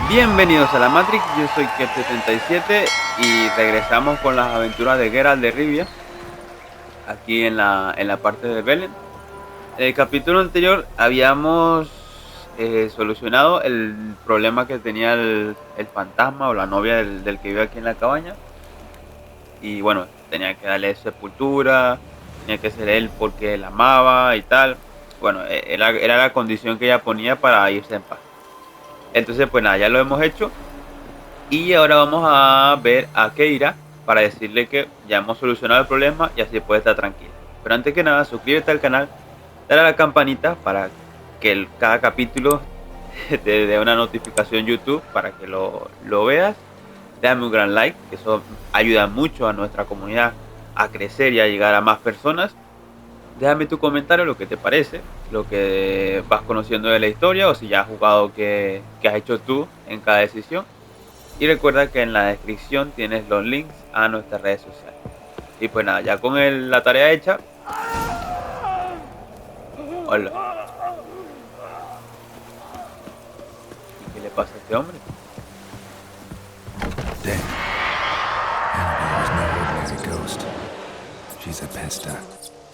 Bienvenidos a la Matrix, yo soy Kep77 y regresamos con las aventuras de Geralt de Rivia aquí en la parte de Belén. En el capítulo anterior habíamos solucionado el problema que tenía el fantasma o la novia del que vive aquí en la cabaña. Y bueno, tenía que darle sepultura, tenía que ser él porque la amaba y tal. Bueno, era la condición que ella ponía para irse en paz. Entonces pues nada, ya lo hemos hecho. Y ahora vamos a ver a Keira para decirle que ya hemos solucionado el problema y así puede estar tranquila. Pero antes que nada, suscríbete al canal, dale a la campanita para que cada capítulo te dé una notificación YouTube para que lo veas. Dame un gran like, que eso ayuda mucho a nuestra comunidad a crecer y a llegar a más personas. Déjame tu comentario, lo que te parece, lo que vas conociendo de la historia o si ya has jugado, qué has hecho tú en cada decisión. Y recuerda que en la descripción tienes los links a nuestras redes sociales. Y pues nada, ya con la tarea hecha. Hola. ¿Y qué le pasa a este hombre? Dead. Annabelle was no ordinary ghost. She's a pesta,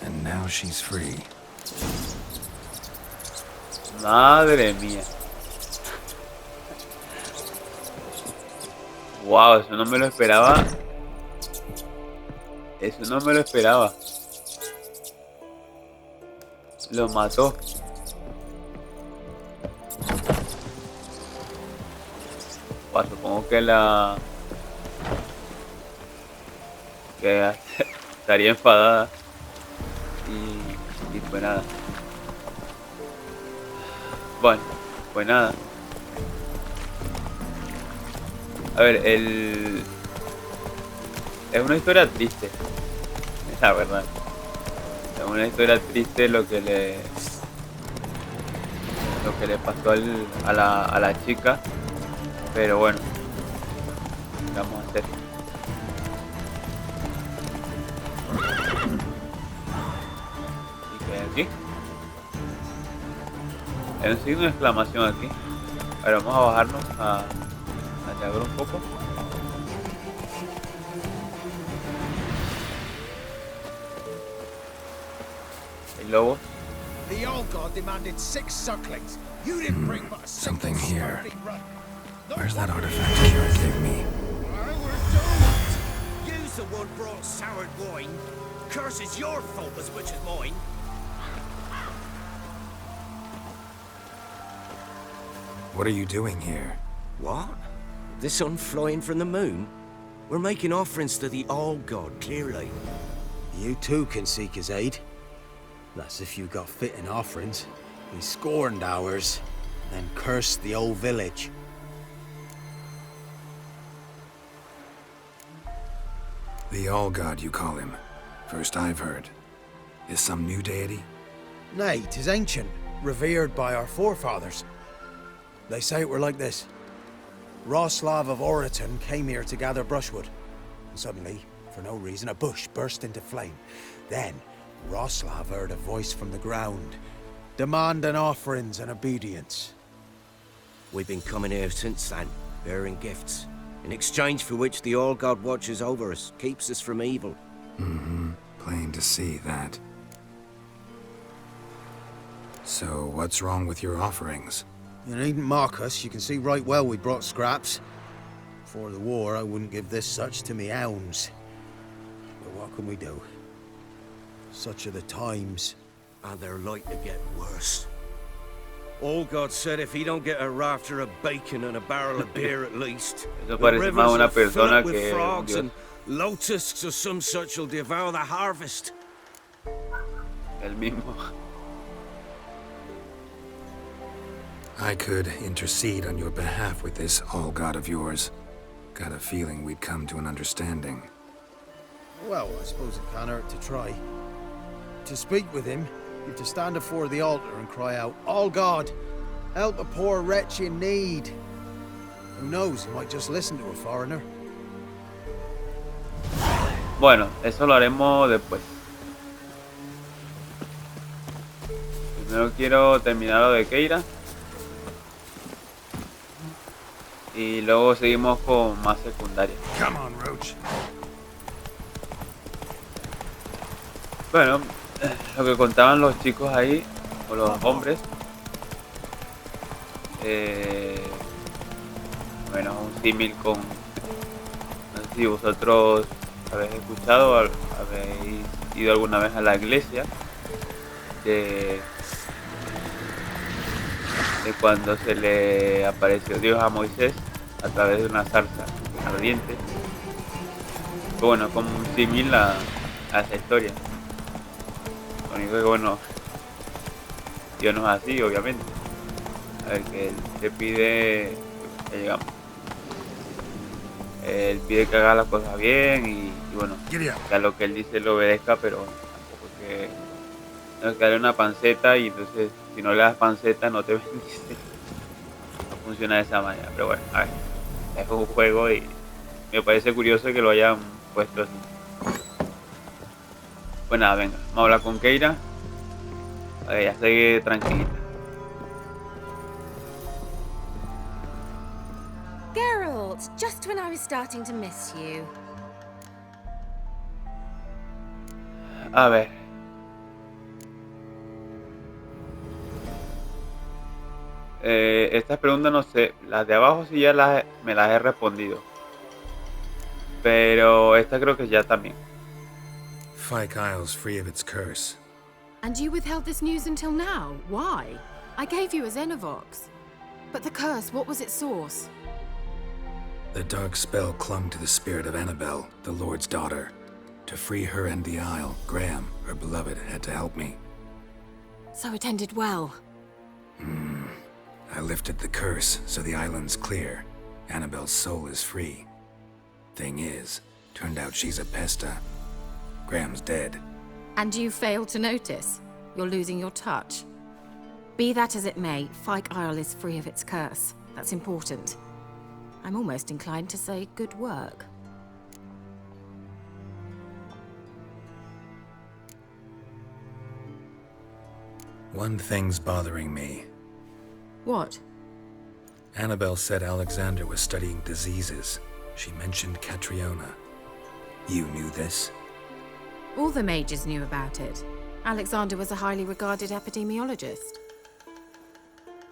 and now she's free. Madre mía. Wow, eso no me lo esperaba. Eso no me lo esperaba. Lo mató. Bueno, supongo que que estaría enfadada. Y pues nada. Bueno, pues nada. A ver, es una historia triste, la verdad. Es una historia triste lo que le pasó a la chica. Pero bueno, ¿qué vamos a hacer? ¿Y qué hay aquí? Hay un signo de exclamación aquí. A ver, vamos a bajarnos a diagonal un poco. Hay lobos. The old god demanded 6 sucklings. You didn't bring but a Something single here. starving run. Where's that artifact Kira gave me? I were doomed. You's the one brought soured wine. Curse is your fault as much as mine. What are you doing here? What? The sun flying from the moon? We're making offerings to the All-God, clearly. You too can seek his aid. That's if you got fitting offerings. He scorned ours, then cursed the old village. The All-God, you call him. First I've heard. Is some new deity? Nay, 'tis ancient, revered by our forefathers. They say it were like this. Roslav of Oriton came here to gather brushwood. And suddenly, for no reason, a bush burst into flame. Then, Roslav heard a voice from the ground, demanding offerings and obedience. We've been coming here since then, bearing gifts, in exchange for which the All-God watches over us, keeps us from evil. Plain to see that. So, what's wrong with your offerings? You needn't mock us, you can see right well we brought scraps. Before the war, I wouldn't give this such to me hounds. But what can we do? Such are the times. And they're like to get worse. All-God said if he don't get a rafter of bacon and a barrel of beer at least, Eso the parece rivers más una will fill persona up with que un frogs dios. and locusts or some such will devour the harvest. El mismo. I could intercede on your behalf with this All-God of yours. Got a feeling we'd come to an understanding. Well, I suppose it can't hurt to try. To speak with him, you have to stand before the altar and cry out, "All God, help a poor wretch in need." Who knows, he might just listen to a foreigner. Bueno, eso lo haremos después. Primero quiero terminar lo de Keira. Y luego seguimos con más secundarias. Come on, Roach. Bueno, lo que contaban los chicos ahí, o los hombres, bueno, un símil con, no sé si vosotros habéis escuchado, habéis ido alguna vez a la iglesia, de cuando se le apareció Dios a Moisés a través de una zarza ardiente. Bueno, como un símil a esa historia. Lo único que, bueno, Dios no es así, obviamente. A ver, que Él te pide, ya llegamos. Él pide que haga las cosas bien y bueno, que a lo que Él dice lo obedezca, pero tampoco es que tengo que darle una panceta y entonces si no le das panceta no te bendice. No funciona de esa manera, pero bueno, a ver, es un juego y me parece curioso que lo hayan puesto así. Pues nada, venga, vamos a hablar con Keira. Vale, ya estoy tranquilita. Geralt, just when I was starting to miss you. A ver. Estas preguntas no sé, las de abajo sí ya me las he respondido. Pero esta creo que ya también. Fyke Isle's free of its curse. And you withheld this news until now? Why? I gave you a Xenovox. But the curse, what was its source? The dark spell clung to the spirit of Annabelle, the Lord's daughter. To free her and the Isle, Graham, her beloved, had to help me. So it ended well. I lifted the curse, so the island's clear. Annabelle's soul is free. Thing is, turned out she's a pesta. Graham's dead. And you failed to notice? You're losing your touch. Be that as it may, Fyke Isle is free of its curse. That's important. I'm almost inclined to say good work. One thing's bothering me. What? Annabelle said Alexander was studying diseases. She mentioned Catriona. You knew this? All the mages knew about it. Alexander was a highly regarded epidemiologist.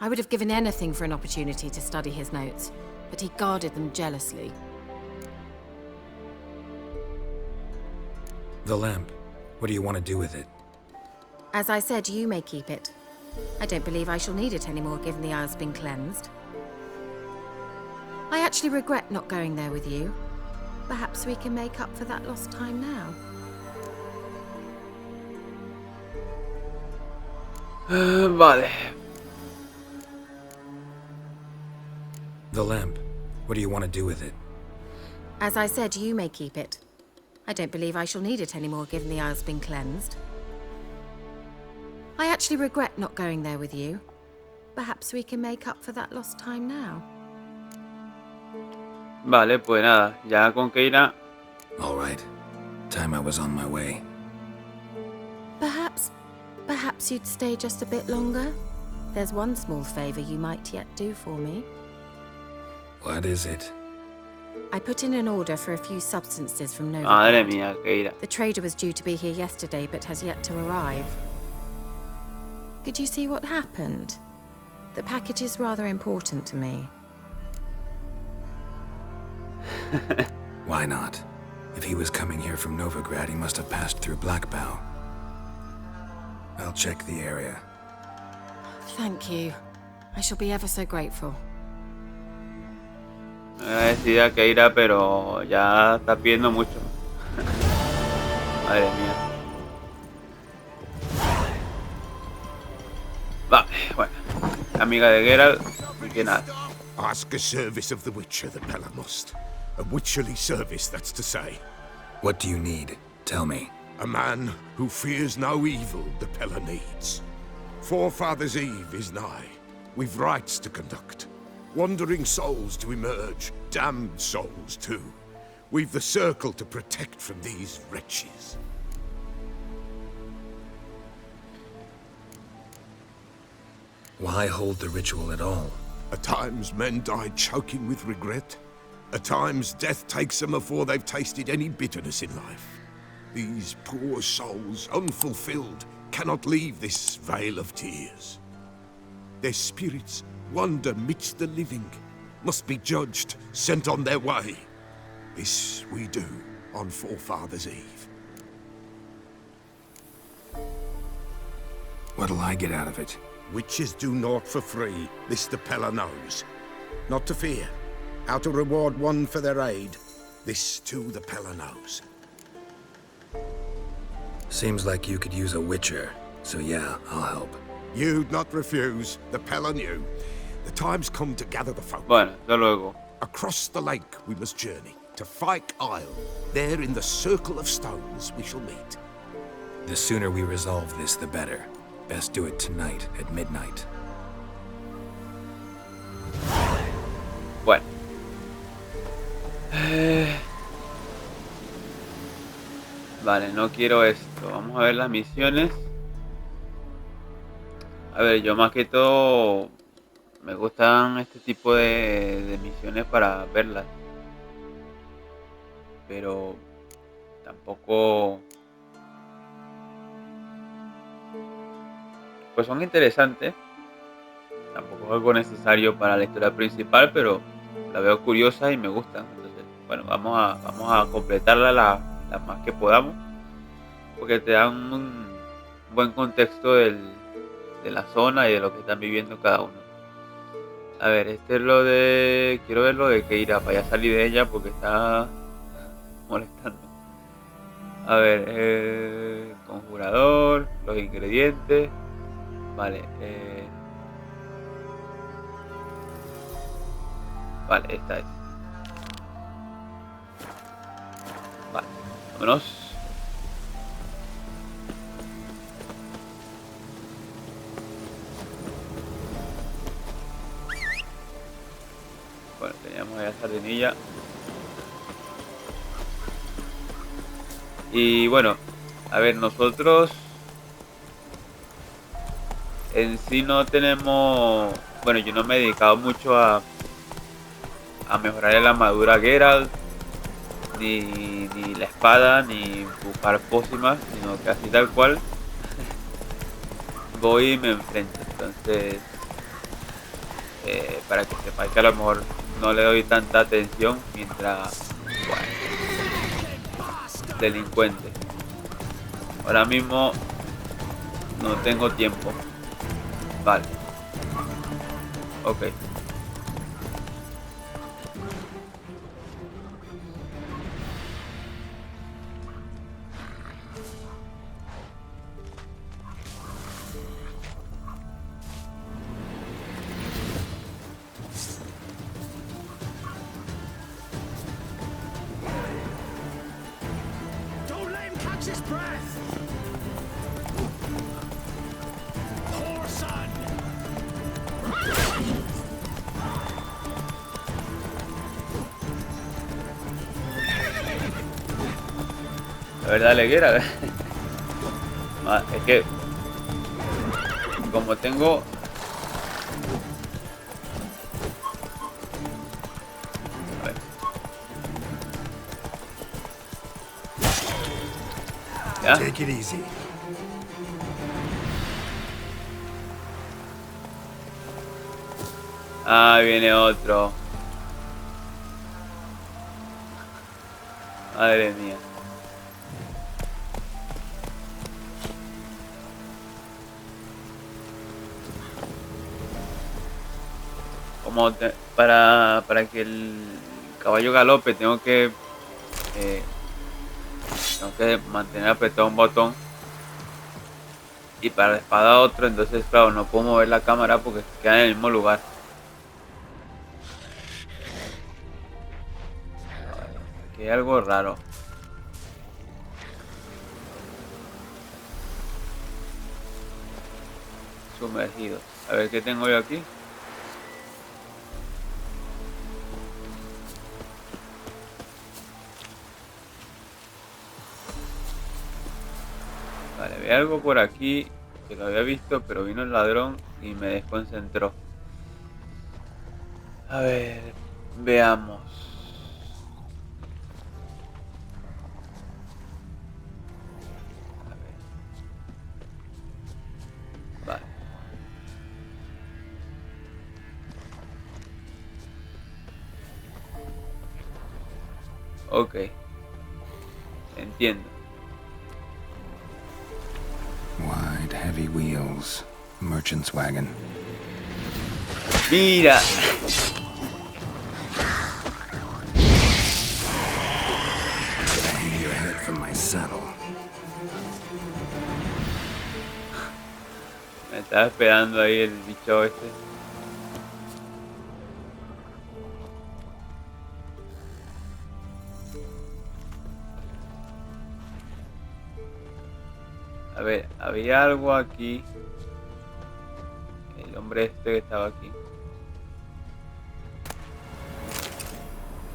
I would have given anything for an opportunity to study his notes, but he guarded them jealously. The lamp. What do you want to do with it? As I said, you may keep it. I don't believe I shall need it anymore, given the Isle's been cleansed. I actually regret not going there with you. Perhaps we can make up for that lost time now. Vale. The lamp. What do you want to do with it? As I said, you may keep it. I don't believe I shall need it anymore, given the Isle's been cleansed. I actually regret not going there with you. Perhaps we can make up for that lost time now. Vale, pues nada, ya con Keira. All right. Time I was on my way. Perhaps you'd stay just a bit longer? There's one small favor you might yet do for me. What is it? I put in an order for a few substances from Nova. Madre mía, Keira. The trader was due to be here yesterday, but has yet to arrive. Could you see what happened? The package is rather important to me. Why not? If he was coming here from Novigrad, he must have passed through Blackbow. I'll check the area. Thank you. I shall be ever so grateful. Agradecida Keira, pero ya está pidiendo mucho. Madre mía. Vale, bueno. Amiga de Geralt, y que nada. Ask a service of the Witcher, the Pella must. A witcherly service, that's to say. What do you need? Tell me. A man who fears no evil the Pella needs. Forefathers' Eve is nigh. We've rites to conduct. Wandering souls to emerge. Damned souls, too. We've the circle to protect from these wretches. Why hold the ritual at all? At times, men die choking with regret. At times, death takes them before they've tasted any bitterness in life. These poor souls, unfulfilled, cannot leave this vale of tears. Their spirits wander midst the living, must be judged, sent on their way. This we do on Forefathers' Eve. What'll I get out of it? Witches do naught for free, this the Peller knows. Not to fear, how to reward one for their aid, this too the Peller knows. Seems like you could use a witcher, so yeah, I'll help. You'd not refuse, the Peller knew. The time's come to gather the folk. Bueno, hasta luego. Across the lake we must journey, to Fyke Isle. There in the circle of stones we shall meet. The sooner we resolve this, the better. Best do it tonight at midnight. Bueno. Vale, no quiero esto. Vamos a ver las misiones. A ver, yo más que todo me gustan este tipo de misiones para verlas. Pero tampoco... Pues son interesantes. Tampoco es algo necesario para la historia principal, pero la veo curiosa y me gustan. Entonces, bueno, vamos a completarla las más que podamos, porque te dan un buen contexto de la zona y de lo que están viviendo cada uno. A ver, este es lo de... Quiero ver lo de Keira para ya salir de ella porque está molestando. A ver, conjurador, los ingredientes. Vale, vale, esta es. Vale, vámonos. Bueno, teníamos ahí la sardinilla. Y bueno, a ver, nosotros en sí no tenemos... Bueno, yo no me he dedicado mucho a mejorar la armadura Geralt, ni la espada, ni buscar pócimas, sino que así tal cual voy y me enfrento. Entonces, para que sepáis que a lo mejor no le doy tanta atención mientras... Bueno, delincuente. Ahora mismo no tengo tiempo. Vale. Ok. Don't let him catch his breath! Poor son! La verdad, Leguera. Es que como tengo... A ver. ¿Ya? Take it easy. Ah, viene otro. Madre mía. Como para que el caballo galope tengo que mantener apretado un botón, y para la espada otro. Entonces claro, no puedo mover la cámara porque queda en el mismo lugar. Aquí hay algo raro. Sumergidos. A ver qué tengo yo aquí. Vale, ve algo por aquí que lo había visto, pero vino el ladrón y me desconcentró. A ver, veamos. A ver. Vale. Ok. Entiendo. Wide, heavy wheels. Merchant's wagon. Mira. Hang your head from my saddle. Me estaba esperando ahí el bicho este. A ver, había algo aquí. El hombre este que estaba aquí.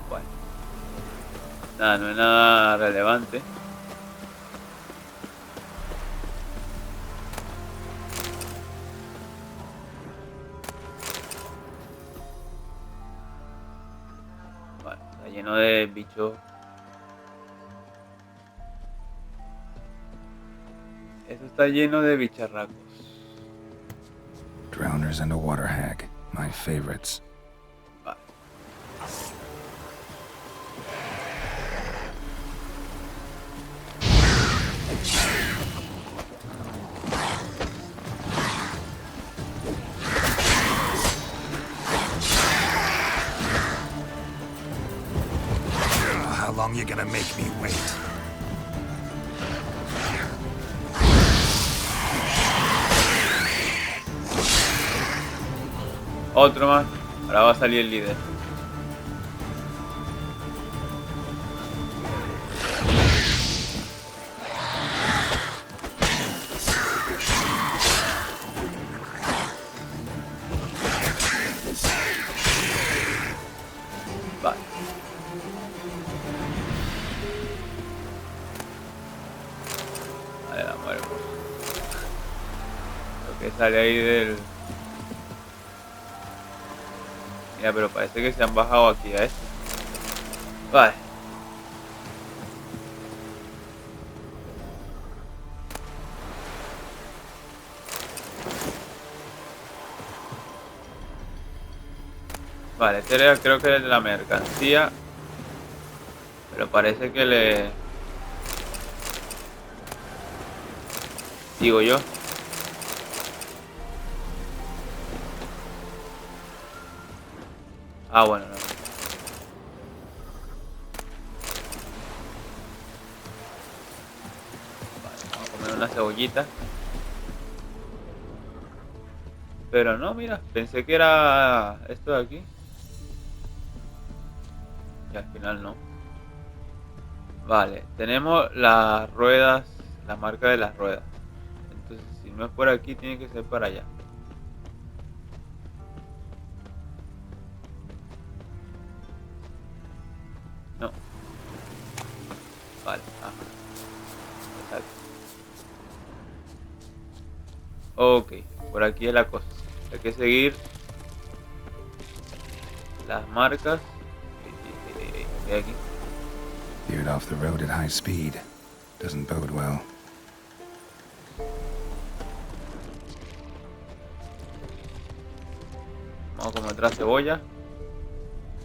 Bueno. Nada, no es nada relevante. Vale, está lleno de bichos. Esto está lleno de bicharracos. Drowners and a water hag. My favorites. Vale. How long you gonna make me wait? Otro más. Ahora va a salir el líder. Vale. Vale, la muerte. Lo que sale ahí del... Mira, pero parece que se han bajado aquí a esto. Vale. Vale, este era, creo que es de la mercancía. Pero parece que le... Digo yo. Ah, bueno, no. Vale, vamos a comer una cebollita. Pero no, mira, pensé que era esto de aquí. Y al final no. Vale, tenemos las ruedas, la marca de las ruedas. Entonces, si no es por aquí, tiene que ser para allá. No. Vale, ajá. Exacto. Ok, por aquí es la cosa. Hay que seguir las marcas. ¿Qué hay aquí? Veered off the road at high speed. Doesn't bode well. Vamos a comer otra cebolla.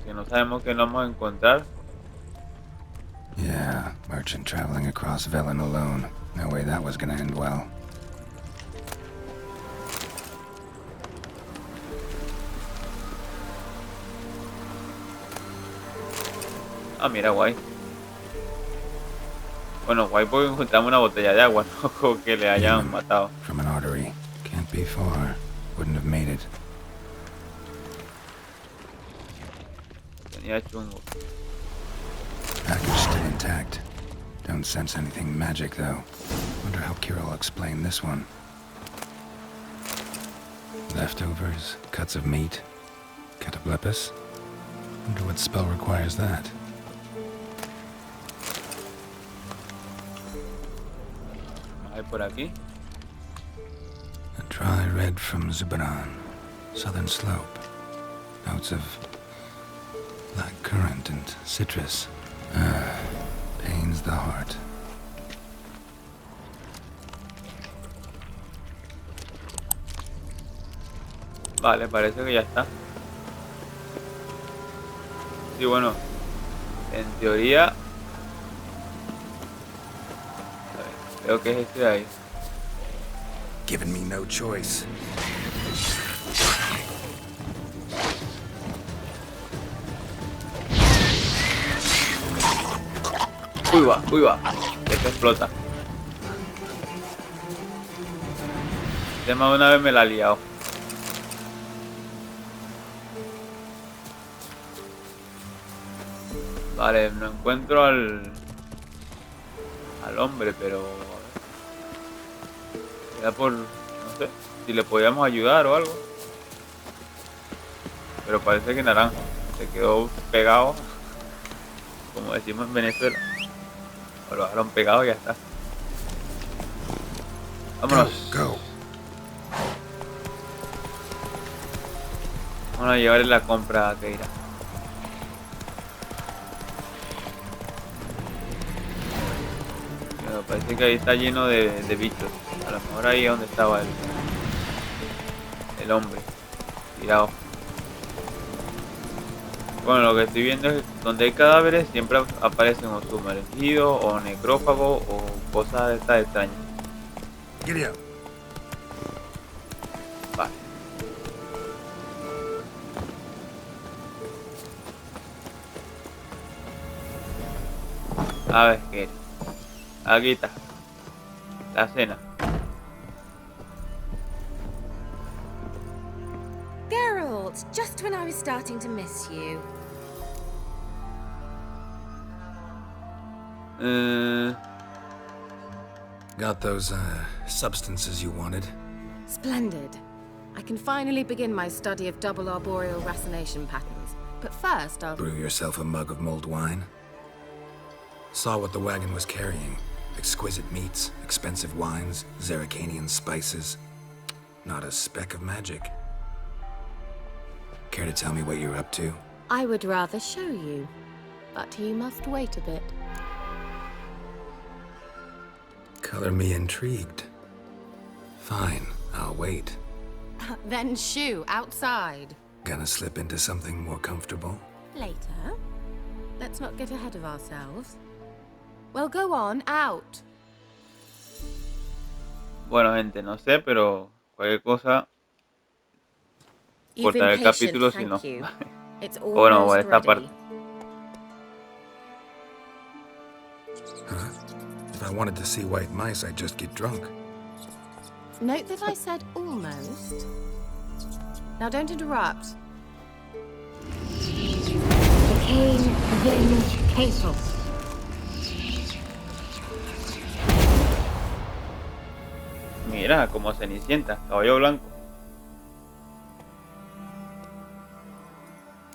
Que no sabemos qué nos vamos a encontrar. Yeah, merchant traveling across Velen alone. No way that was gonna end well. Ah, mira, guay. Bueno, guay porque encontramos una botella de agua, no como que le hayan matado. From an artery. Can't be far. Wouldn't have made it. Tenía chungo. Package still intact. Don't sense anything magic, though. Wonder how Kira will explain this one. Leftovers, cuts of meat, cataplepis. Wonder what spell requires that. Hay por aquí. A dry red from Zubaran, southern slope. Notes of Black currant and citrus. Pains the heart. Vale, parece que ya está. Sí, bueno, en teoría... A ver, creo que es este de ahí. Giving me no choice. Uy va, esto explota. De más de una vez me la ha liado. Vale, no encuentro al hombre, pero a ver. Era por, no sé, si le podíamos ayudar o algo. Pero parece que naranja se quedó pegado, como decimos en Venezuela. O lo dejaron pegado y ya está. Vámonos. Go. Vamos a llevarle la compra a Keira. Pero parece que ahí está lleno de bichos. A lo mejor ahí es donde estaba el hombre tirado. Bueno, lo que estoy viendo es que donde hay cadáveres siempre aparecen o sumergidos o necrófagos o cosas de estas extrañas. Giddy up. Vale. A ver, ¿qué? Aquí está. La cena. Geralt, just when I was starting to miss you. Got those, substances you wanted? Splendid. I can finally begin my study of double arboreal racination patterns. But first, I'll... Brew yourself a mug of mulled wine? Saw what the wagon was carrying. Exquisite meats, expensive wines, Zerrikanian spices. Not a speck of magic. Care to tell me what you're up to? I would rather show you, but you must wait a bit. Color me intrigued. Fine, I'll wait. Then shoo, outside. Gonna slip into something more comfortable? Later. Let's not get ahead of ourselves. Well, go on, out. Bueno, gente, no sé, pero cualquier cosa You've cortaré been el patient, capítulo si thank no. you. It's Bueno, almost esta ready. parte. Huh? If I wanted to see white mice, I'd just get drunk. Note that I said almost. Now don't interrupt. Became vindicated. Mira, como Cenicienta, caballo blanco.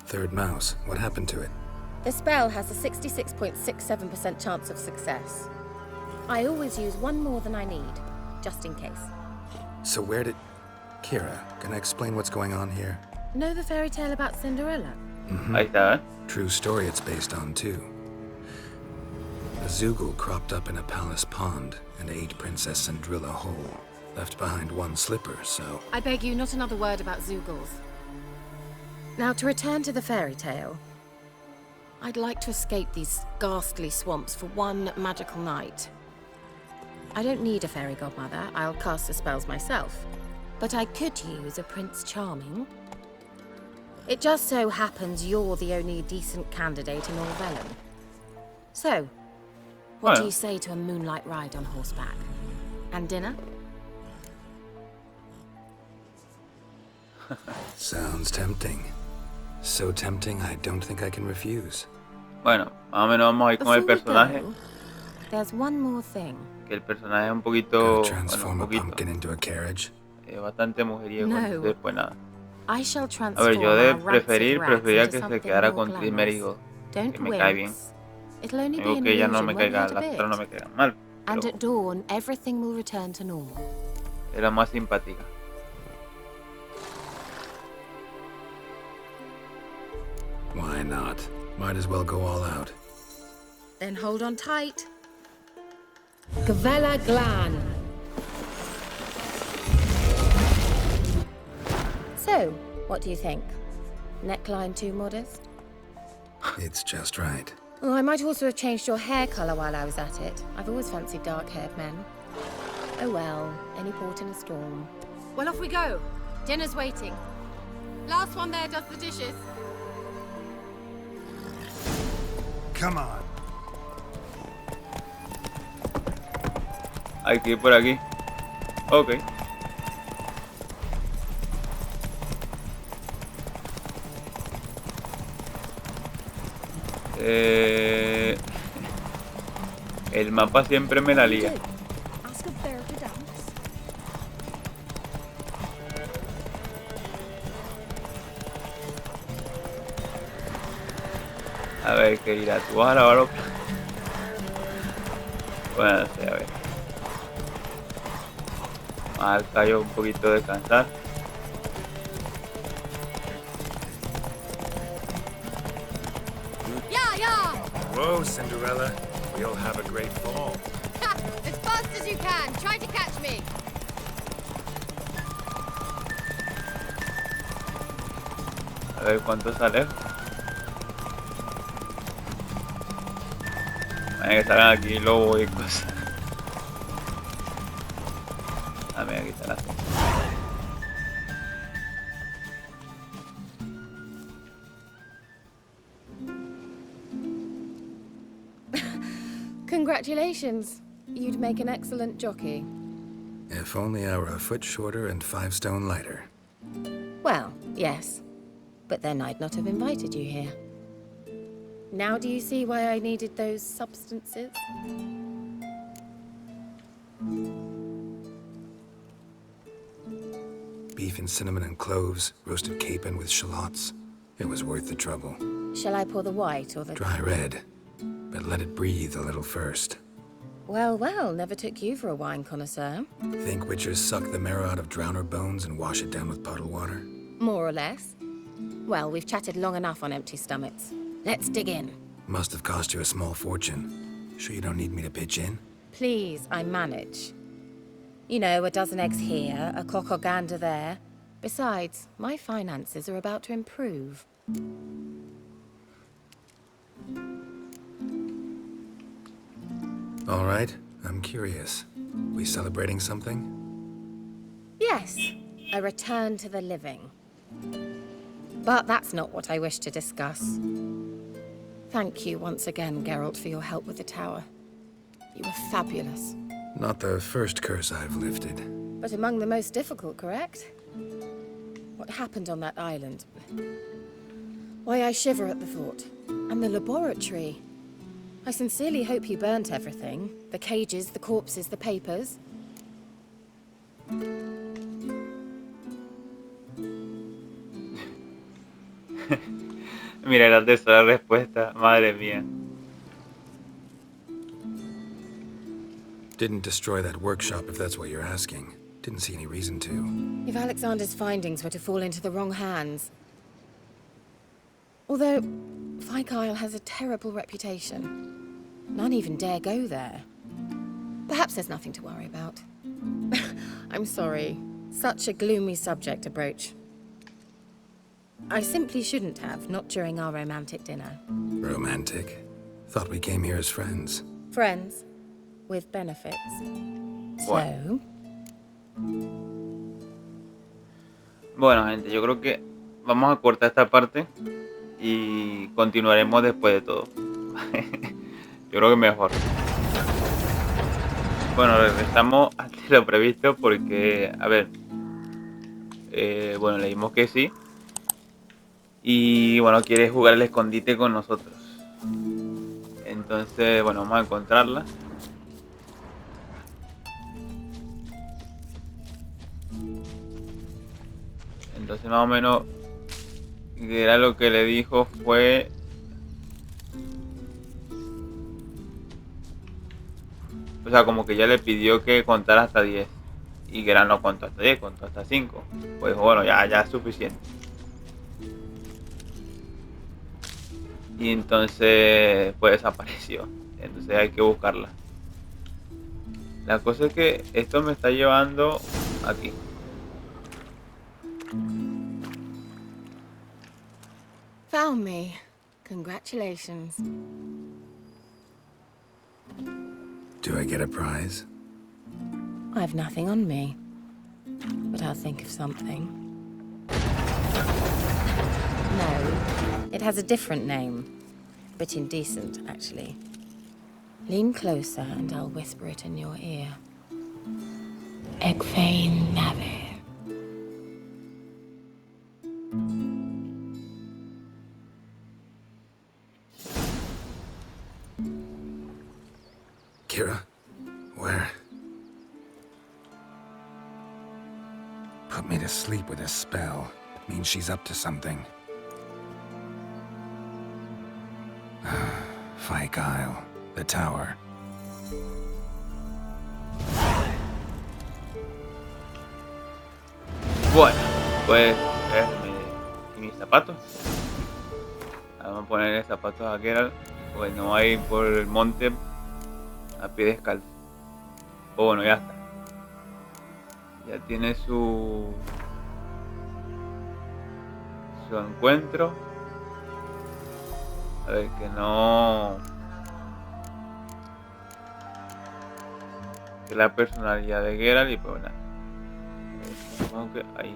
Third mouse, what happened to it? The spell has a 66.67% chance of success. I always use one more than I need, just in case. So where did... Kira, can I explain what's going on here? Know the fairy tale about Cinderella? Ahí está, ¿eh? True story it's based on, too. A Zoogle cropped up in a palace pond and ate Princess Cinderella whole. Left behind one slipper, so... I beg you, not another word about Zoogles. Now, to return to the fairy tale. I'd like to escape these ghastly swamps for one magical night. I don't need a fairy godmother, I'll cast the spells myself. But I could use a Prince Charming. It just so happens you're the only decent candidate in all Vellum. So, what do you say to a moonlight ride on horseback? And dinner? Sounds tempting. So tempting, I don't think I can refuse. Bueno, más o menos vamos a ir con el Before we personaje. go, there's one more thing. Que el personaje es un poquito... Gonna transform bueno, un a pumpkin into a carriage. bastante mujeriego, No. entonces pues nada. I shall A transform ver, yo de our rancid preferiría rats que into se something quedara more con glamorous. Trismerigo, Don't que me cae bien. wince. It'll only be Digo an que ella no illusion, me won't caiga, hurt a las bit. otras no me caigan mal, And pero at dawn, everything will return to normal. es la más simpática. Why not? Might as well go all out. Then hold on tight. Gavella Glan. So, what do you think? Neckline too modest? It's just right. Oh, I might also have changed your hair colour while I was at it. I've always fancied dark-haired men. Oh well, any port in a storm. Well, off we go. Dinner's waiting. Last one there does the dishes. Come on. Hay que ir por aquí. Ok. El mapa siempre me la lía. A ver, ¿qué irá? ¿Tú vas a lavar los platos? Bueno, no sé, a ver. Vamos al callo un poquito descansar. Whoa, Cinderella. We'll have a great fall. As fast as you can. Try to catch me. A ver cuánto sale. Vaya que salgan aquí lobos y cosas. Ah, mira, aquí está la cena. Congratulations. You'd make an excellent jockey. If only I were a foot shorter and 5 stone lighter. Well, yes. But then I'd not have invited you here. Now do you see why I needed those substances? Beef and cinnamon and cloves, roasted capon with shallots. It was worth the trouble. Shall I pour the white or the... Dry red, but let it breathe a little first. Well, well, never took you for a wine connoisseur. Think witchers suck the marrow out of drowner bones and wash it down with puddle water? More or less. Well, we've chatted long enough on empty stomachs. Let's dig in. Must have cost you a small fortune. Sure you don't need me to pitch in? Please, I manage. You know, a dozen eggs here, a cock or gander there. Besides, my finances are about to improve. All right, I'm curious. We celebrating something? Yes, a return to the living. But that's not what I wish to discuss. Thank you once again, Geralt, for your help with the tower. You were fabulous. Not the first curse I've lifted. But among the most difficult, correct? What happened on that island? Why, I shiver at the thought. And the laboratory. I sincerely hope you burnt everything. The cages, the corpses, the papers. Mira, era esa la respuesta. Madre mía. Didn't destroy that workshop if that's what you're asking. Didn't see any reason to. If Alexander's findings were to fall into the wrong hands... Although, Fyke Isle has a terrible reputation. None even dare go there. Perhaps there's nothing to worry about. I'm sorry. Such a gloomy subject to broach. I simply shouldn't have, not during our romantic dinner. Romantic? Thought we came here as friends. Friends. With benefits. What? So... Bueno, gente, yo creo que vamos a cortar esta parte y continuaremos después de todo. Yo creo que mejor. Bueno, regresamos ante lo previsto porque, a ver, bueno, leímos que sí. Y bueno, quiere jugar el escondite con nosotros. Entonces, bueno, vamos a encontrarla. Entonces más o menos que era lo que le dijo fue o sea, como que ya le pidió que contara hasta 10 y Geralt no contó hasta 10, contó hasta 5. Pues bueno, ya es suficiente. Y entonces pues desapareció. Entonces hay que buscarla. La cosa es que esto me está llevando aquí. Found me. Congratulations. Do I get a prize? I have nothing on me, but I'll think of something. No, it has a different name. A bit indecent, actually. Lean closer and I'll whisper it in your ear. Egfain Nave. Kira? Where? Put me to sleep with a spell. Means she's up to something. Fyke Isle. The tower. Bueno, pues mis zapatos. Vamos a poner zapatos a Geralt, pues no hay por el monte a pie descalzo. O bueno, ya está. Ya tiene su encuentro. A ver, que no... Que la personalidad de Geralt y pues nada. Supongo que ahí.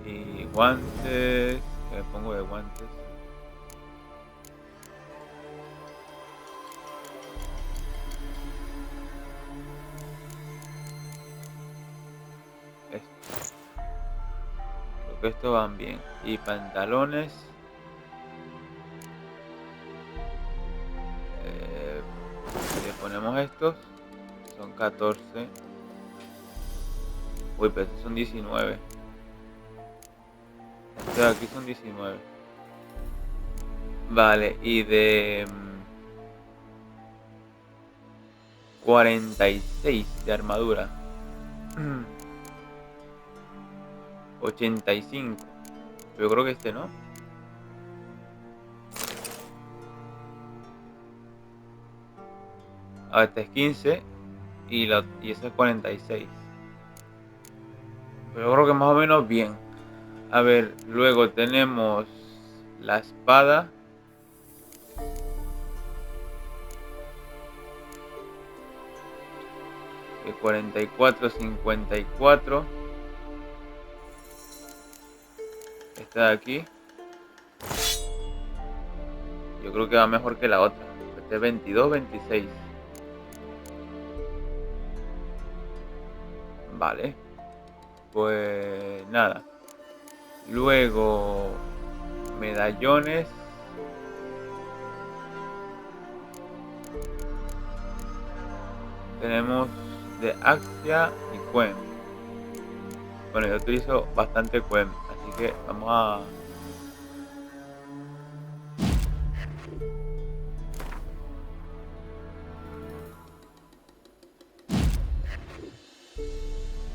Y guantes. Que me pongo de guantes. Esto. Creo que estos van bien. Y pantalones. Le ponemos estos. Son 14. Uy, pero estos son 19. Estos de aquí son 19. Vale, y de 46 de armadura. 85. Yo creo que este no. Ah, este es 15 y ese es 46. Pero yo creo que más o menos bien. A ver, luego tenemos la espada. De 44, 54. Esta de aquí. Yo creo que va mejor que la otra. Este es 22, 26. Vale. Pues nada. Luego medallones. Tenemos de Axia y Quen. Bueno, yo utilizo bastante Quen, así que vamos a...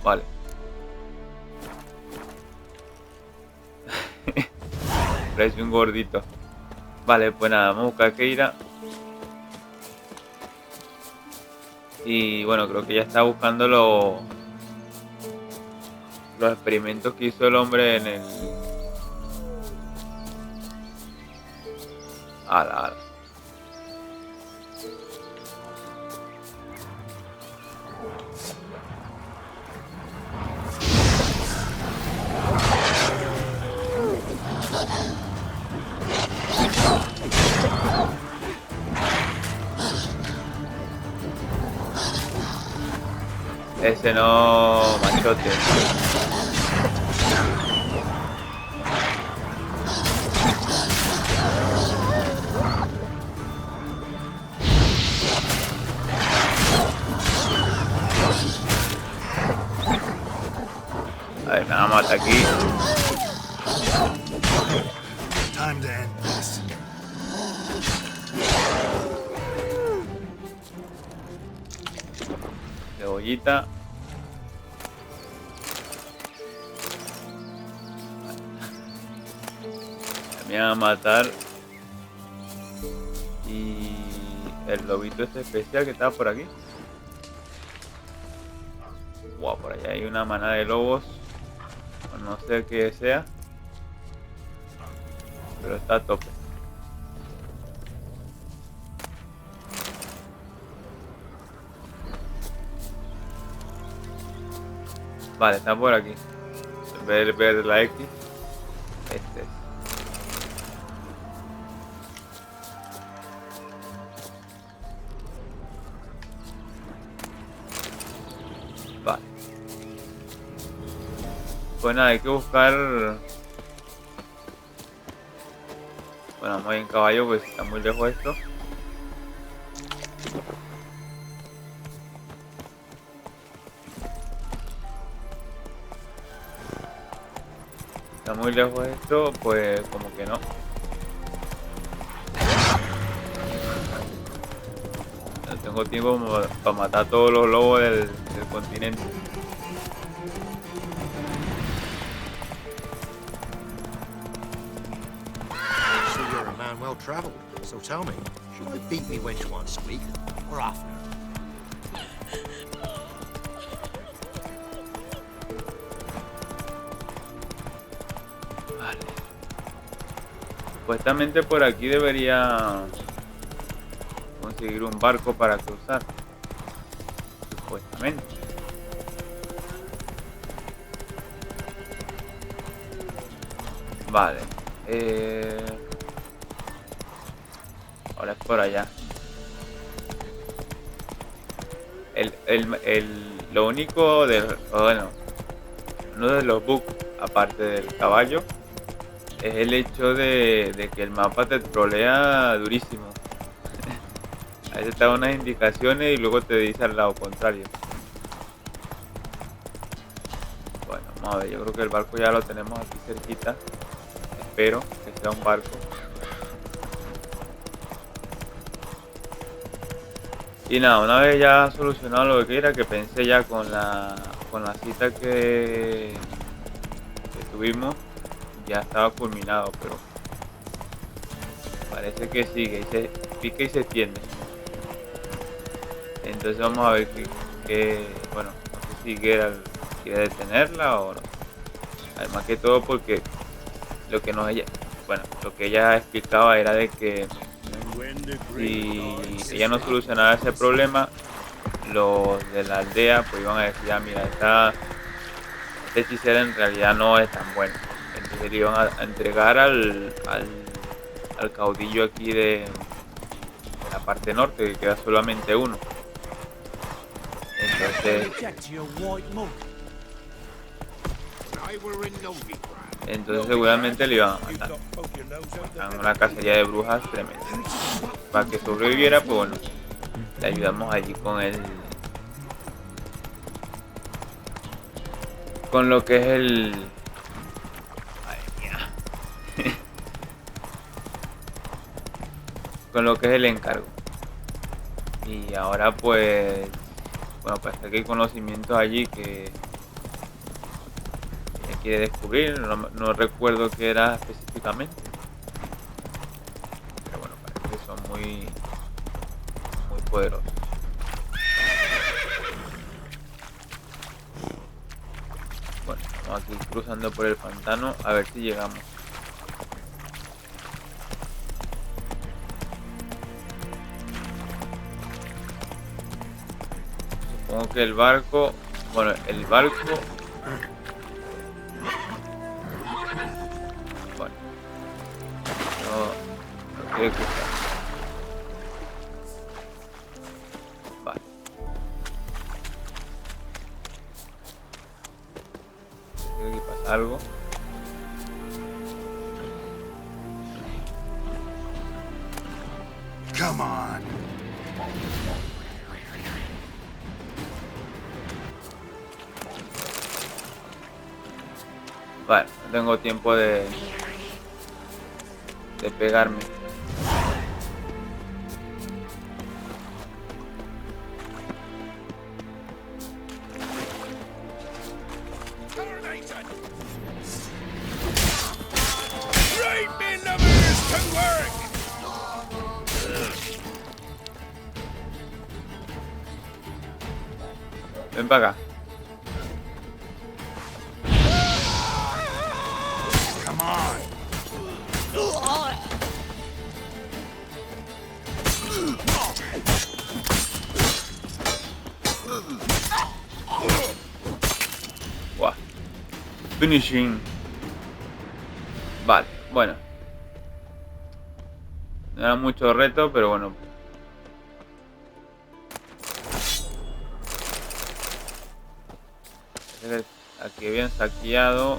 Vale. Parece un gordito. Vale, pues nada, vamos a buscar Keira. Y bueno, creo que ya está buscando los experimentos que hizo el hombre en el... Ala. Ese no, machote. A ver, nada más aquí. Time to end this. Cebollita. Me van a matar el lobito este especial que estaba por aquí. Wow, por allá hay una manada de lobos. No sé qué sea, pero está a tope. Vale, está por aquí. Ver la X. Este es. Vale. Pues nada, hay que buscar. Bueno, vamos en caballo, pues está muy lejos esto. Está muy lejos esto, pues como que no. No tengo tiempo para matar a todos los lobos del continente. So you're a man well traveled. So tell me, should I beat me wench once a week or oftener? Vale. Supuestamente por aquí debería conseguir un barco para cruzar. Supuestamente. Vale. Ahora es por allá. Lo único bueno, uno de los bugs, aparte del caballo, es el hecho de que el mapa te trolea durísimo. Ahí te da unas indicaciones y luego te dice al lado contrario. Bueno, vamos a ver, yo creo que el barco ya lo tenemos aquí cerquita. Espero que sea un barco. Y nada, una vez ya solucionado lo que era, que pensé ya con la cita que tuvimos, ya estaba culminado, pero parece que sigue y se pica y se extiende. Entonces vamos a ver bueno, no sé si Geralt quiere detenerla o no. Además que todo porque lo que ella explicaba era de que si ella no solucionaba ese problema, los de la aldea pues iban a decir, ah, mira, esta hechicera en realidad no es tan buena. Entonces le iban a entregar al caudillo aquí de la parte norte, que queda solamente uno. Entonces seguramente le iban a matar. En una cacería de brujas tremenda. Para que sobreviviera, pues bueno, le ayudamos allí con lo que es el... Madre mía. Con lo que es el encargo. Y ahora pues... Bueno, parece que hay conocimientos allí que quiere descubrir, no recuerdo qué era específicamente, pero bueno, parece que son muy poderosos. Bueno, vamos aquí cruzando por el pantano a ver si llegamos. Supongo que el barco, bueno, no quiere cruzar. Vale. Creo que pasa algo. Come on. Vale, no tengo tiempo de pegarme. Ven para acá. Come on. Buah. Finishing. Vale, bueno. No era mucho reto, pero bueno. Aquí habían saqueado.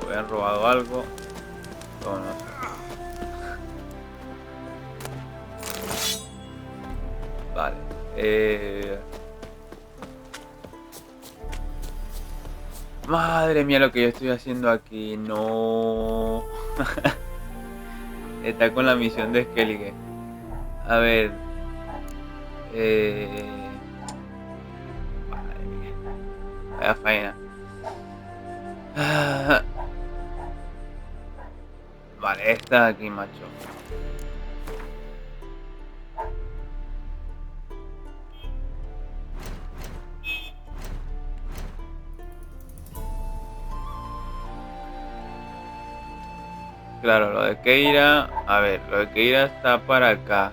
O habían robado algo. No, no sé. Vale. Madre mía lo que yo estoy haciendo aquí. No. Está con la misión de Skellige. A ver. Madre mía. Vaya faena. Vale, esta aquí, macho. Claro, lo de Keira. A ver, lo de Keira está para acá.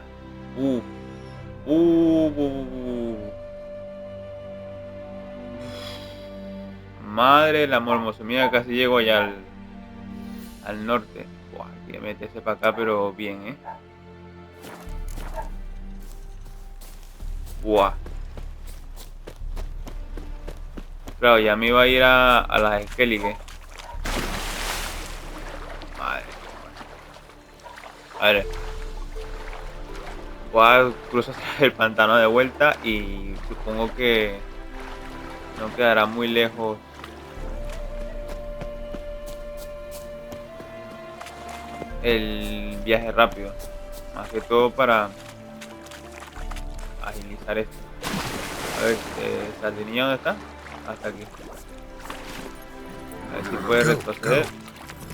Madre del amor hermoso. Mira, casi llego ya al norte. Buah, hay que meterse para acá, pero bien, Buah. Claro, ya me iba a ir a las Skellige. Madre. A ver. Voy a cruzar el pantano de vuelta y supongo que no quedará muy lejos. El viaje rápido. Más que todo para agilizar esto. A ver, ¿Sardinilla dónde está? Hasta aquí. A ver si puede retroceder.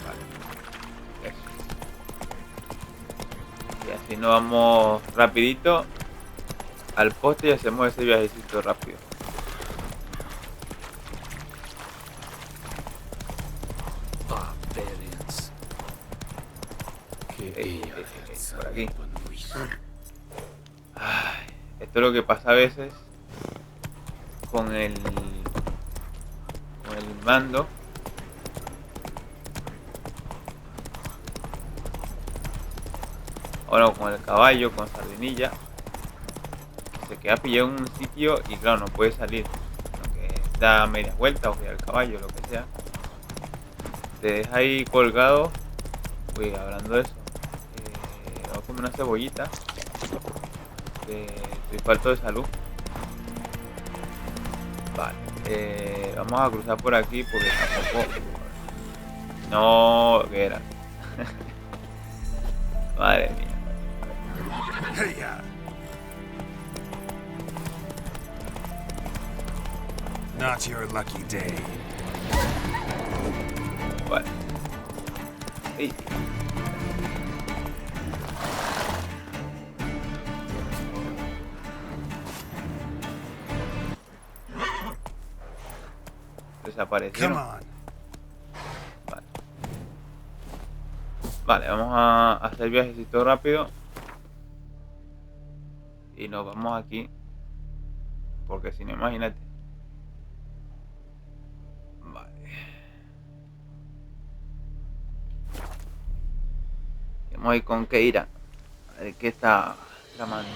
Vale. Eso. Y así nos vamos rapidito al poste y hacemos ese viajecito rápido. Por aquí. Ay, esto es lo que pasa a veces con el mando. Bueno, con el caballo, con Sardinilla. Se queda pillado en un sitio y claro, no puede salir. Aunque da media vuelta o gira el caballo, lo que sea. Te deja ahí colgado. Uy, hablando de eso. Vamos a comer una cebollita. Estoy falto de salud. Vale. Vamos a cruzar por aquí porque tampoco... No, que era. Madre mía. Not your lucky day. Vale. Ey. Desaparecieron. Come on. Vale. Vale, vamos a hacer viajecito rápido. Y nos vamos aquí. Porque si no, imagínate. Vale. Vamos a ir con Keira. A ver qué está tramando.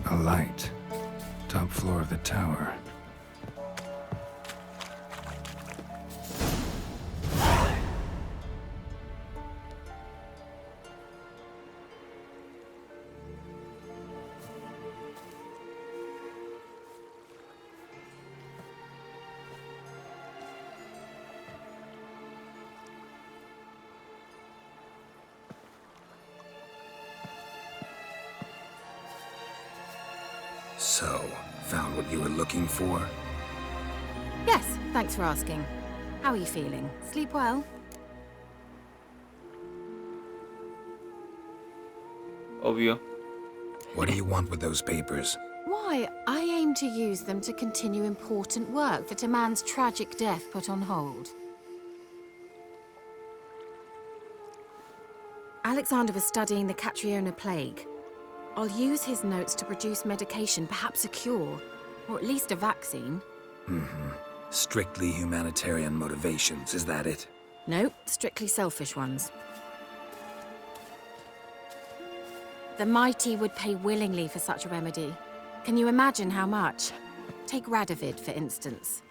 A light. Top floor of the tower. So, found what you were looking for? Yes, thanks for asking. How are you feeling? Sleep well? Obvio. What do you want with those papers? Why? Why, I aim to use them to continue important work that a man's tragic death put on hold. Alexander was studying the Catriona plague. I'll use his notes to produce medication, perhaps a cure, or at least a vaccine. Strictly humanitarian motivations, is that it? No, strictly selfish ones. The mighty would pay willingly for such a remedy. Can you imagine how much? Take Radovid, for instance.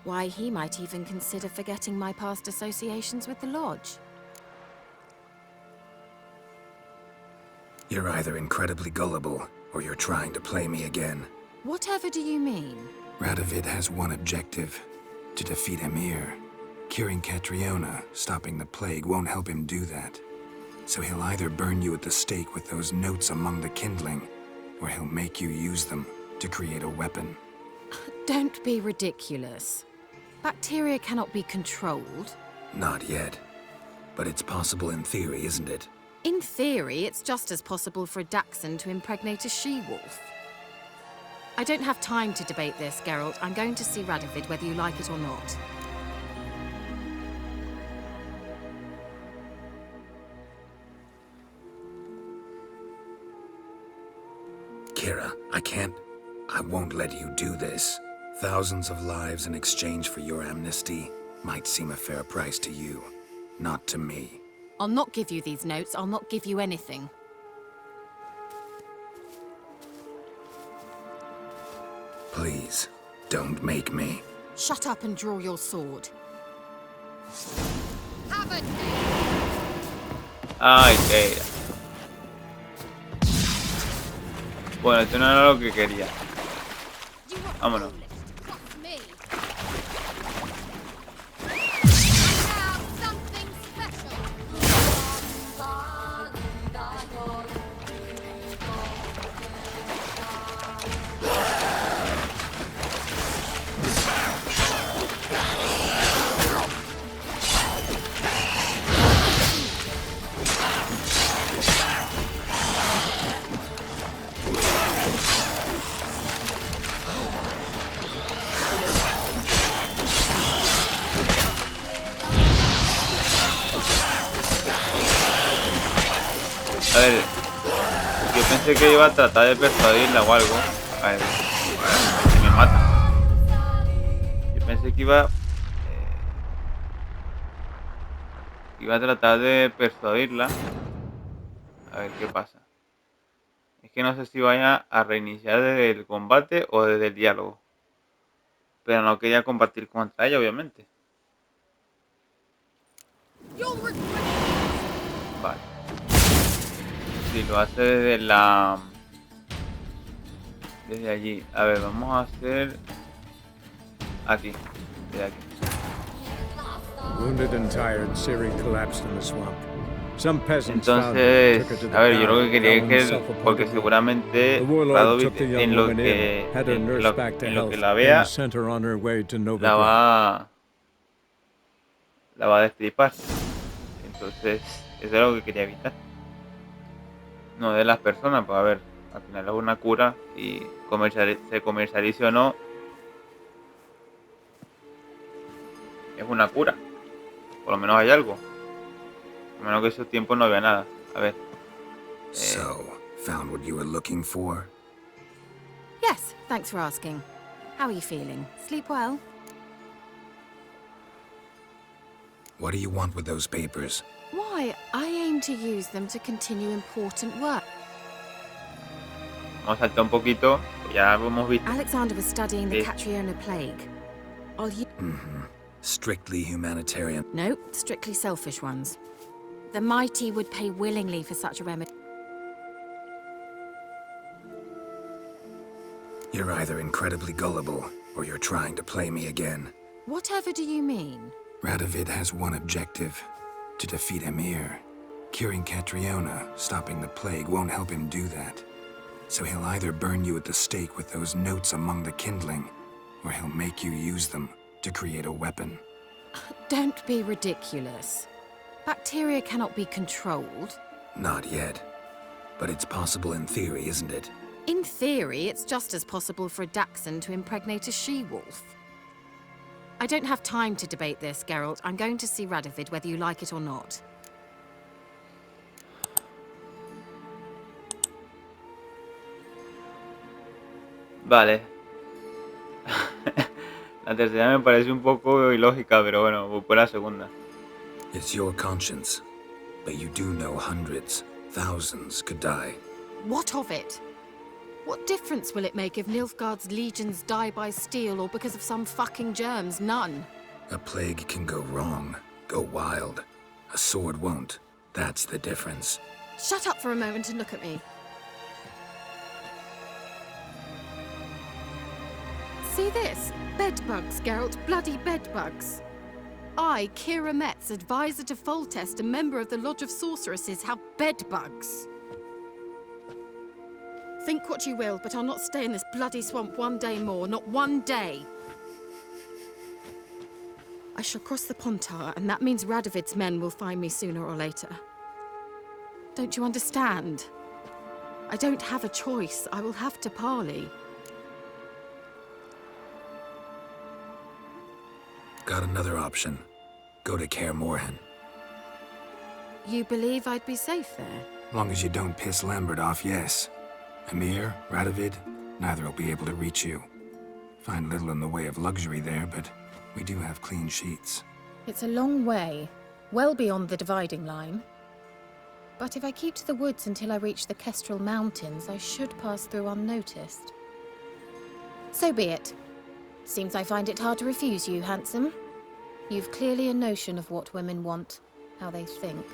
Why, he might even consider forgetting my past associations with the Lodge. You're either incredibly gullible, or you're trying to play me again. Whatever do you mean? Radovid has one objective: to defeat Emir. Curing Catriona, stopping the plague, won't help him do that. So he'll either burn you at the stake with those notes among the kindling, or he'll make you use them to create a weapon. Don't be ridiculous. Bacteria cannot be controlled. Not yet. But it's possible in theory, isn't it? In theory, it's just as possible for a Dachshund to impregnate a she-wolf. I don't have time to debate this, Geralt. I'm going to see Radovid whether you like it or not. Kira, I won't let you do this. Thousands of lives in exchange for your amnesty might seem a fair price to you, not to me. I'll not give you these notes. I'll not give you anything. Please, don't make me. Shut up and draw your sword. Ay, qué era. Bueno, esto no era lo que quería. Vámonos. A ver, yo pensé que iba a tratar de persuadirla o algo. A ver, me mata. Yo pensé que iba a tratar de persuadirla. A ver qué pasa. Es que no sé si vaya a reiniciar desde el combate o desde el diálogo. Pero no quería combatir contra ella, obviamente. Vale. Si lo hace desde allí. A ver, vamos a hacer aquí. Desde aquí. Wounded and tired, Cirí collapsed in the swamp. Some peasants Entonces, a ver, yo lo que quería es que, porque seguramente Radovid en lo que la vea, la va a destripar. Entonces, eso es lo que quería evitar. No de las personas, pues a ver, al final es una cura y se comercialice o no, es una cura. Por lo menos hay algo. A menos que esos tiempos no había nada. A ver. So, found what you were looking for? Yes, thanks for asking. How are you feeling? Sleep well? What do you want with those papers? Why, I aim to use them to continue important work. Vamos a saltar un poquito. Ya hemos visto. Alexander was studying the Catriona plague. I'll use... Strictly humanitarian. No, strictly selfish ones. The mighty would pay willingly for such a remedy. You're either incredibly gullible, or you're trying to play me again. Whatever do you mean? Radovid has one objective: to defeat Emir. Curing Catriona, stopping the plague, won't help him do that. So he'll either burn you at the stake with those notes among the kindling, or he'll make you use them to create a weapon. Don't be ridiculous. Bacteria cannot be controlled. Not yet. But it's possible in theory, isn't it? In theory, it's just as possible for a Dachshund to impregnate a she-wolf. I don't have time to debate this, Geralt. I'm going to see Radovid whether you like it or not. Vale. La tercera me parece un poco ilógica, pero bueno, voy por la segunda. It's your conscience, but you do know hundreds, thousands could die. What of it? What difference will it make if Nilfgaard's legions die by steel or because of some fucking germs? None. A plague can go wrong, go wild. A sword won't. That's the difference. Shut up for a moment and look at me. See this? Bedbugs, Geralt. Bloody bedbugs. I, Kira Metz, advisor to Foltest, a member of the Lodge of Sorceresses, have bedbugs. Think what you will, but I'll not stay in this bloody swamp one day more. Not one day. I shall cross the Pontar, and that means Radovid's men will find me sooner or later. Don't you understand? I don't have a choice. I will have to parley. Got another option. Go to Kaer Morhen. You believe I'd be safe there? Long as you don't piss Lambert off, yes. Emir, Radovid, neither will be able to reach you. Find little in the way of luxury there, but we do have clean sheets. It's a long way, well beyond the dividing line. But if I keep to the woods until I reach the Kestrel Mountains, I should pass through unnoticed. So be it. Seems I find it hard to refuse you, handsome. You've clearly a notion of what women want, how they think.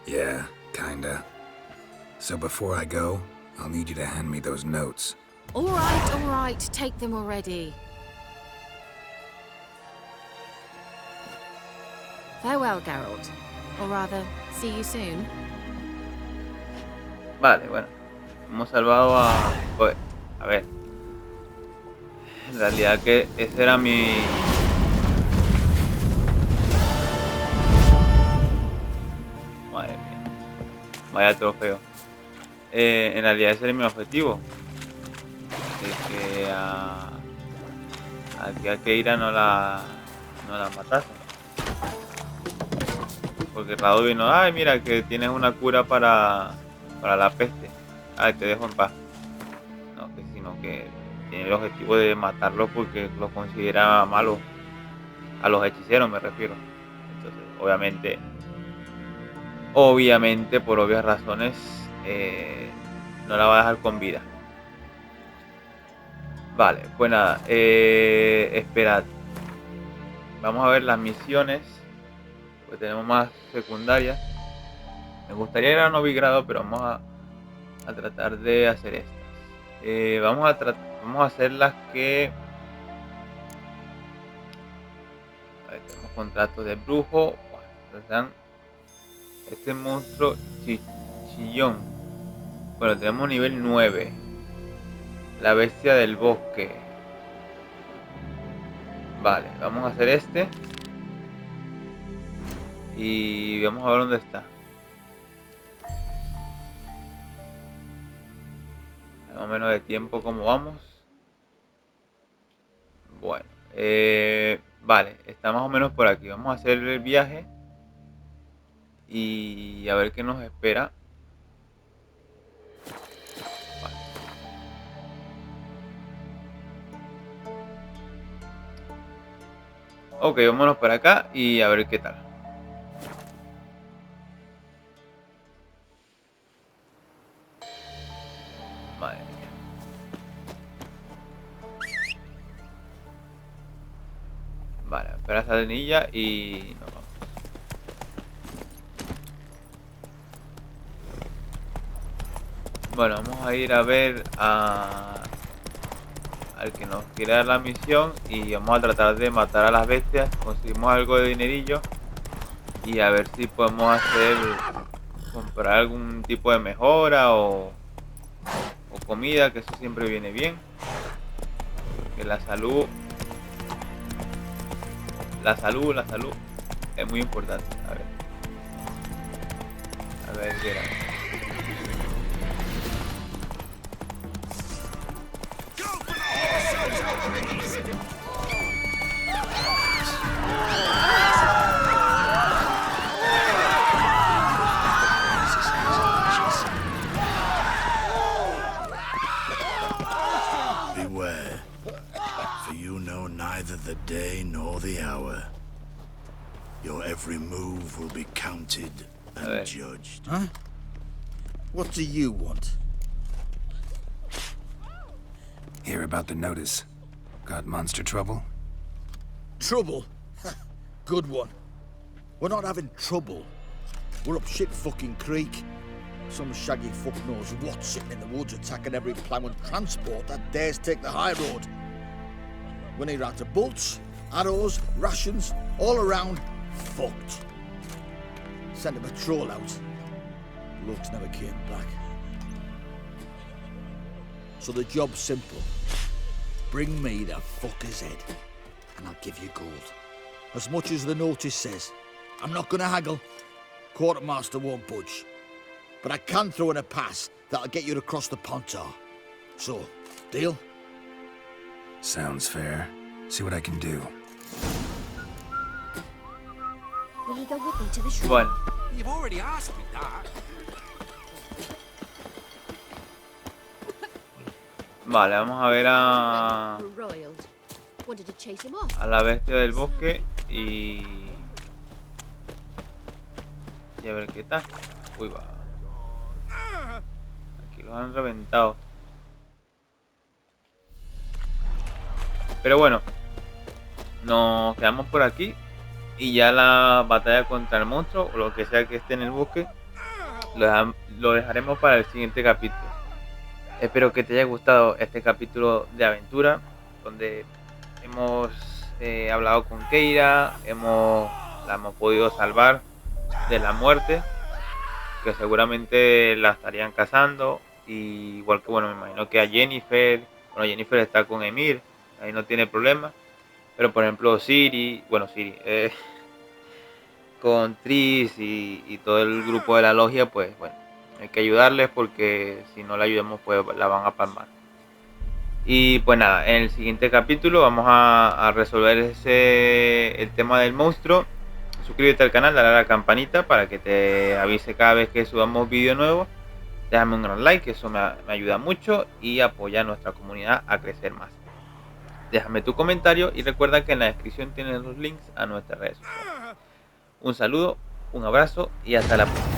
Yeah, kinda. So before I go, I'll need you to hand me those notes. All right, take them already. Farewell, Geralt. Or rather, see you soon. Vale, bueno. Hemos salvado a... Pues, a ver. En realidad que ese era mi... Madre mía. Vaya trofeo. En realidad ese era mi objetivo. Que a Keira no la matase. Porque Rado vino, ay mira que tienes una cura para la peste. Ay, te dejo en paz. No, sino que tiene el objetivo de matarlo porque lo considera malo. A los hechiceros me refiero. Entonces, obviamente, por obvias razones, no la va a dejar con vida. Vale, pues nada, esperad. Vamos a ver las misiones. Pues tenemos más secundarias. Me gustaría ir a Novigrado, pero vamos a tratar de hacer estas. Vamos a hacer las que... A ver, tenemos contratos de brujo. Este monstruo chillón. Bueno, tenemos nivel 9. La bestia del bosque. Vale, vamos a hacer este. Y vamos a ver dónde está. Más o menos de tiempo como vamos. Bueno, vale, está más o menos por aquí. Vamos a hacer el viaje y a ver qué nos espera. Vale. Ok, vámonos para acá y a ver qué tal. Madre mía. Vale, espera esa anilla y nos vamos. Bueno, vamos a ir a ver al que nos quiere dar la misión y vamos a tratar de matar a las bestias. Conseguimos algo de dinerillo y a ver si podemos comprar algún tipo de mejora o comida, que eso siempre viene bien, que la salud La salud es muy importante. A ver, Geralt. Beware, for you know neither the day nor the hour. Your every move will be counted and judged. Huh? What do you want? Hear about the notice. Got monster trouble? Trouble? Good one. We're not having trouble. We're up shit fucking creek. Some shaggy fuck knows what sitting in the woods attacking every plough and transport that dares take the high road. We need out of bolts, arrows, rations, all around fucked. Sent a patrol out. Blokes never came back. So the job's simple. Bring me the fucker's head, and I'll give you gold. As much as the notice says. I'm not gonna haggle. Quartermaster won't budge. But I can throw in a pass that'll get you across the Pontar. So, deal? Sounds fair. See what I can do. Will you go with me to the shrine? Bueno. You've already asked me that. Vale, vamos a ver a Wanted to chase him off. la bestia del bosque y a ver qué tal. Uy, va. Aquí los han reventado. Pero bueno, nos quedamos por aquí y ya la batalla contra el monstruo o lo que sea que esté en el bosque lo dejaremos para el siguiente capítulo. Espero que te haya gustado este capítulo de aventura donde hemos hablado con Keira, la hemos podido salvar de la muerte, que seguramente la estarían cazando, y igual que bueno, me imagino que a Jennifer está con Emir, ahí no tiene problema, pero por ejemplo Cirí, con Tris y todo el grupo de la logia, pues bueno, hay que ayudarles porque si no la ayudamos pues la van a palmar. Y pues nada, en el siguiente capítulo vamos a resolver el tema del monstruo. Suscríbete al canal, dale a la campanita para que te avise cada vez que subamos vídeo nuevo. Déjame un gran like, que eso me ayuda mucho y apoya a nuestra comunidad a crecer más. Déjame tu comentario y recuerda que en la descripción tienes los links a nuestras redes sociales. Un saludo, un abrazo y hasta la próxima.